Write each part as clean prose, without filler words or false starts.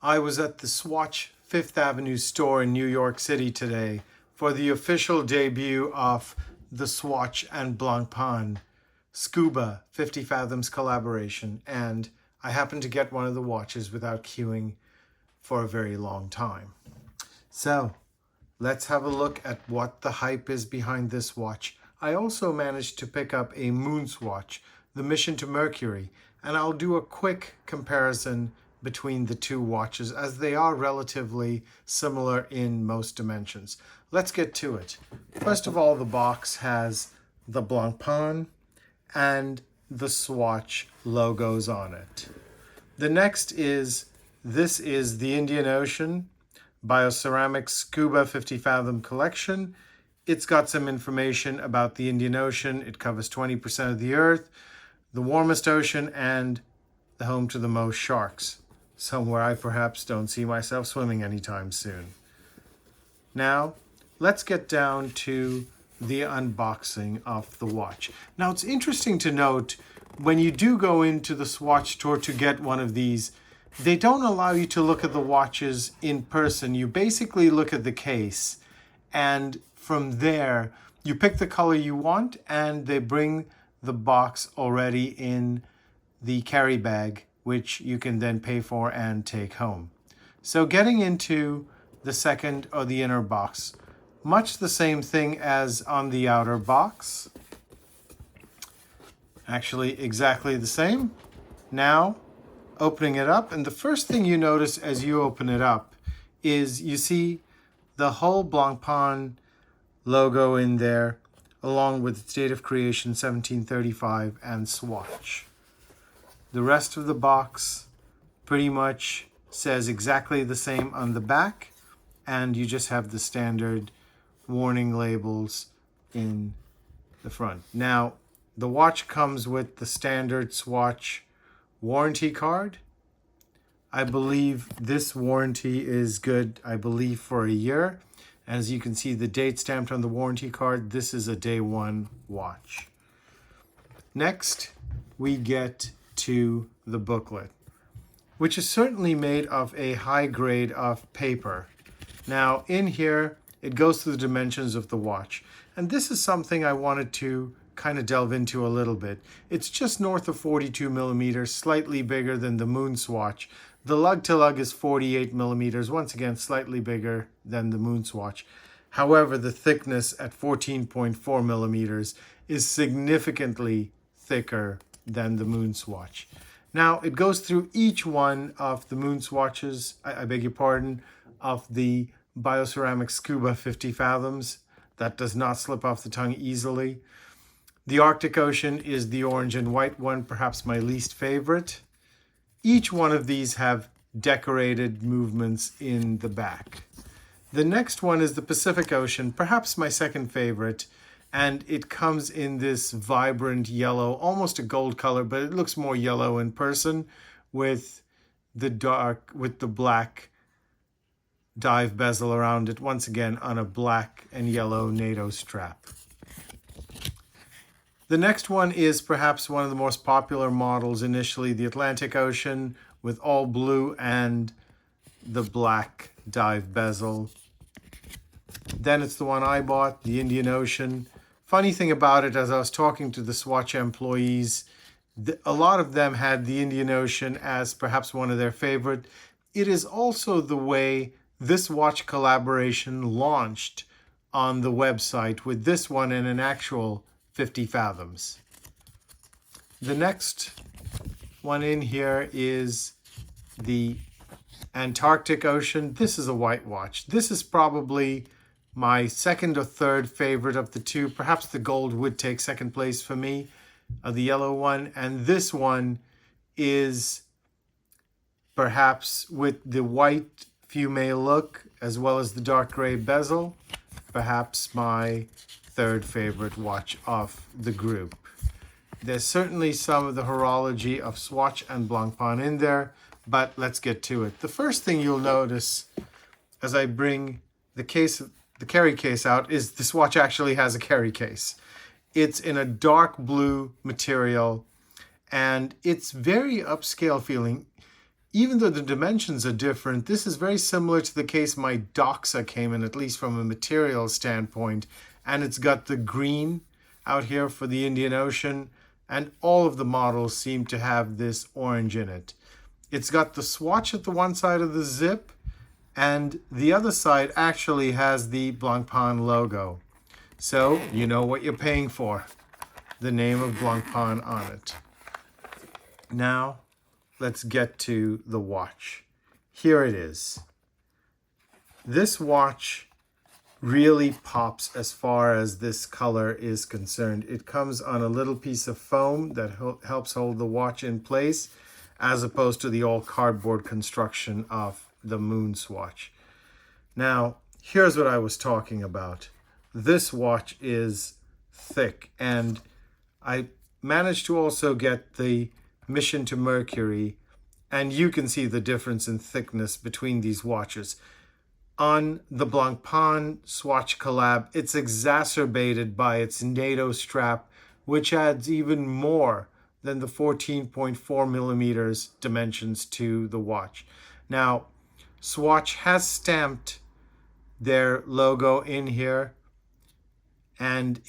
I was at the Swatch Fifth Avenue store in New York City today for the official debut of the Swatch and Blancpain Scuba 50 Fathoms collaboration, and I happened to get one of the watches without queuing for a very long time. So let's have a look at what the hype is behind this watch. I also managed to pick up a MoonSwatch, the mission to Mercury, and I'll do a quick comparison between the two watches as they are relatively similar in most dimensions. Let's get to it. First of all, the box has the Blancpain and the Swatch logos on it. The next is, this is the Indian Ocean Bioceramic Scuba 50 Fathom collection. It's got some information about the Indian Ocean. It covers 20% of the Earth, the warmest ocean, and the home to the most sharks, somewhere I perhaps don't see myself swimming anytime soon. Now, let's get down to the unboxing of the watch. Now, it's interesting to note, when you do go into the Swatch store to get one of these, they don't allow you to look at the watches in person. You basically look at the case, and from there, you pick the color you want, and they bring the box already in the carry bag, which you can then pay for and take home. So getting into the second or the inner box, much the same thing as on the outer box. Actually, exactly the same. Now, opening it up, and the first thing you notice as you open it up is you see the whole Blancpain logo in there, along with its date of creation 1735 and Swatch. The rest of the box pretty much says exactly the same on the back, and you just have the standard warning labels in the front. Now, the watch comes with the standard Swatch warranty card. I believe this warranty is good, for a year. As you can see, the date stamped on the warranty card, this is a day one watch. Next, we get to the booklet, which is certainly made of a high grade of paper. Now, in here, it goes through the dimensions of the watch. And this is something I wanted to kind of delve into a little bit. It's just north of 42 millimeters, slightly bigger than the MoonSwatch. The lug to lug is 48 millimeters, once again, slightly bigger than the MoonSwatch. However, the thickness at 14.4 millimeters is significantly thicker than the MoonSwatch. Now, it goes through each one of the MoonSwatches, I beg your pardon, of the Bioceramic Scuba 50 Fathoms. That does not slip off the tongue easily. The Arctic Ocean is the orange and white one, perhaps my least favorite. Each one of these have decorated movements in the back. The next one is the Pacific Ocean, perhaps my second favorite, and it comes in this vibrant yellow, almost a gold color, but it looks more yellow in person, with the black dive bezel around it, once again on a black and yellow NATO strap. The next one is perhaps one of the most popular models initially, the Atlantic Ocean, with all blue and the black dive bezel. Then it's the one I bought, the Indian Ocean. Funny thing about it, as I was talking to the Swatch employees, a lot of them had the Indian Ocean as perhaps one of their favorite. It is also the way this watch collaboration launched on the website, with this one and an actual 50 Fathoms. The next one in here is the Antarctic Ocean. This is a white watch. This is probably my second or third favorite of the two. Perhaps the gold would take second place for me, the yellow one. And this one is perhaps, with the white fume look as well as the dark gray bezel, perhaps my third favorite watch of the group. There's certainly some of the horology of Swatch and Blancpain in there, but let's get to it. The first thing you'll notice as I bring the carry case out is this watch actually has a carry case. It's in a dark blue material, and it's very upscale feeling. even though the dimensions are different, this is very similar to the case my Doxa came in, at least from a material standpoint. And it's got the green out here for the Indian Ocean, and all of the models seem to have this orange in it. It's got the Swatch at the one side of the zip, and the other side actually has the Blancpain logo. So you know what you're paying for. The name of Blancpain on it. Now, let's get to the watch. Here it is. This watch really pops as far as this color is concerned. It comes on a little piece of foam that helps hold the watch in place, as opposed to the all cardboard construction of the MoonSwatch. Now, here's what I was talking about. This watch is thick, and I managed to also get the Mission to Mercury, and you can see the difference in thickness between these watches. On the Blancpain Swatch collab, it's exacerbated by its NATO strap, which adds even more than the 14.4 millimeters dimensions to the watch. Now, Swatch has stamped their logo in here, and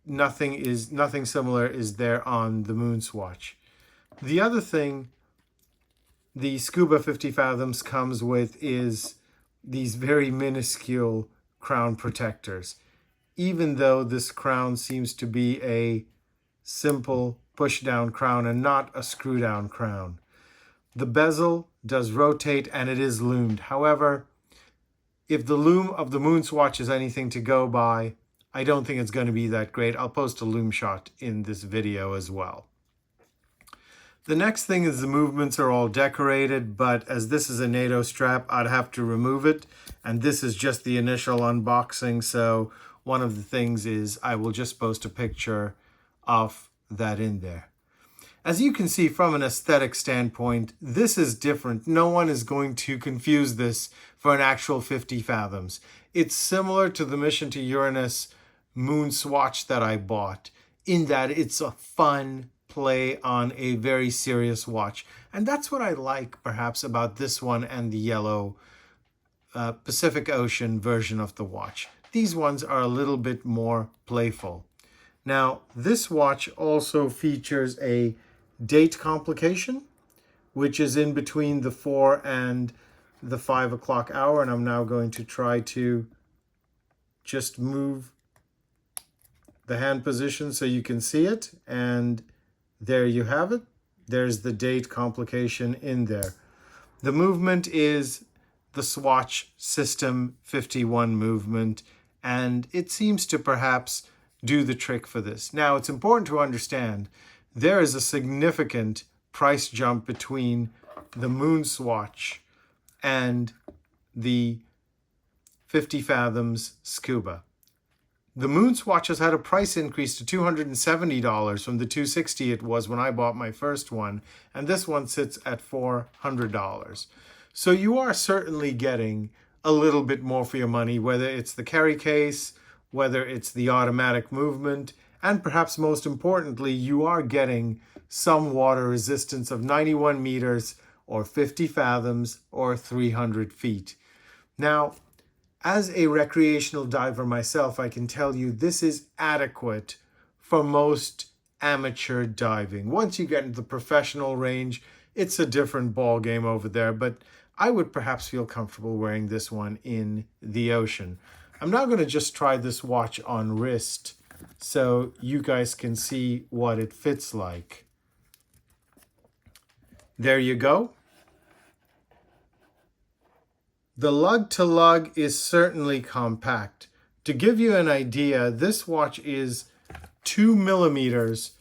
nothing similar is there on the MoonSwatch. The other thing the Scuba 50 Fathoms comes with is these very minuscule crown protectors. Even though this crown seems to be a simple push-down crown and not a screw-down crown. The bezel does rotate and it is loomed. However, if the loom of the MoonSwatch is anything to go by, I don't think it's going to be that great. I'll post a loom shot in this video as well. The next thing is the movements are all decorated, but as this is a NATO strap, I'd have to remove it. And this is just the initial unboxing. So one of the things is I will just post a picture of that in there. As you can see from an aesthetic standpoint, this is different. No one is going to confuse this for an actual 50 Fathoms. It's similar to the Mission to Uranus MoonSwatch that I bought, in that it's a fun play on a very serious watch. And that's what I like perhaps about this one and the yellow Pacific Ocean version of the watch. These ones are a little bit more playful. Now, this watch also features a date complication, which is in between the 4 and the 5 o'clock hour. And I'm now going to try to just move the hand position so you can see it. And there you have it. There's the date complication in there. The movement is the Swatch Sistem 51 movement, and it seems to perhaps do the trick for this. Now, it's important to understand there is a significant price jump between the MoonSwatch and the 50 Fathoms Scuba. The MoonSwatch has had a price increase to $270 from the $260 it was when I bought my first one, and this one sits at $400. So you are certainly getting a little bit more for your money, whether it's the carry case, whether it's the automatic movement, and perhaps most importantly, you are getting some water resistance of 91 meters or 50 fathoms or 300 feet. Now, as a recreational diver myself, I can tell you this is adequate for most amateur diving. Once you get into the professional range, it's a different ball game over there, but I would perhaps feel comfortable wearing this one in the ocean. I'm now going to just try this watch on wrist so you guys can see what it fits like. There you go. The lug to lug is certainly compact. To give you an idea, this watch is 2 millimeters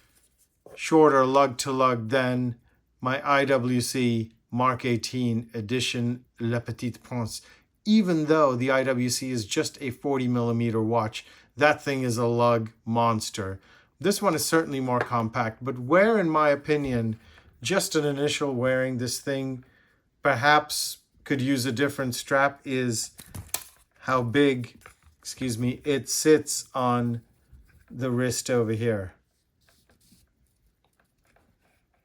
shorter lug to lug than my IWC Mark 18 edition Le Petit Prince. Even though the IWC is just a 40 millimeter watch, that thing is a lug monster. This one is certainly more compact, but where, in my opinion, just an initial wearing this thing perhaps could use a different strap is how big, it sits on the wrist over here.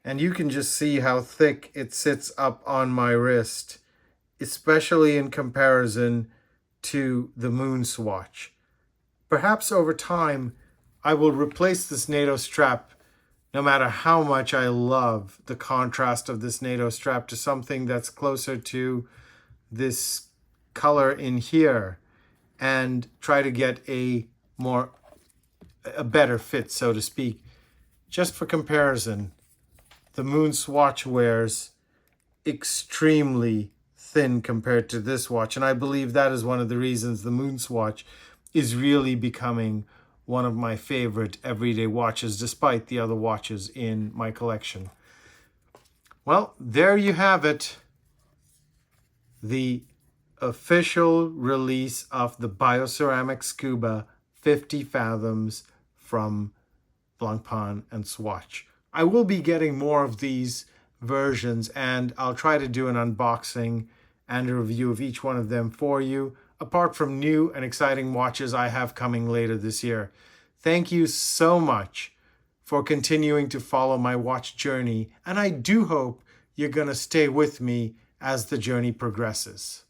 And you can just see how thick it sits up on my wrist, especially in comparison to the MoonSwatch. Perhaps over time, I will replace this NATO strap, no matter how much I love the contrast of this NATO strap, to something that's closer to this color in here, and try to get a better fit, so to speak. Just for comparison, the MoonSwatch wears extremely thin compared to this watch, and I believe that is one of the reasons the MoonSwatch is really becoming one of my favorite everyday watches, despite the other watches in my collection. Well, there you have it. The official release of the Bioceramic Scuba 50 Fathoms from Blancpain and Swatch. I will be getting more of these versions, and I'll try to do an unboxing and a review of each one of them for you, apart from new and exciting watches I have coming later this year. Thank you so much for continuing to follow my watch journey, and I do hope you're going to stay with me as the journey progresses.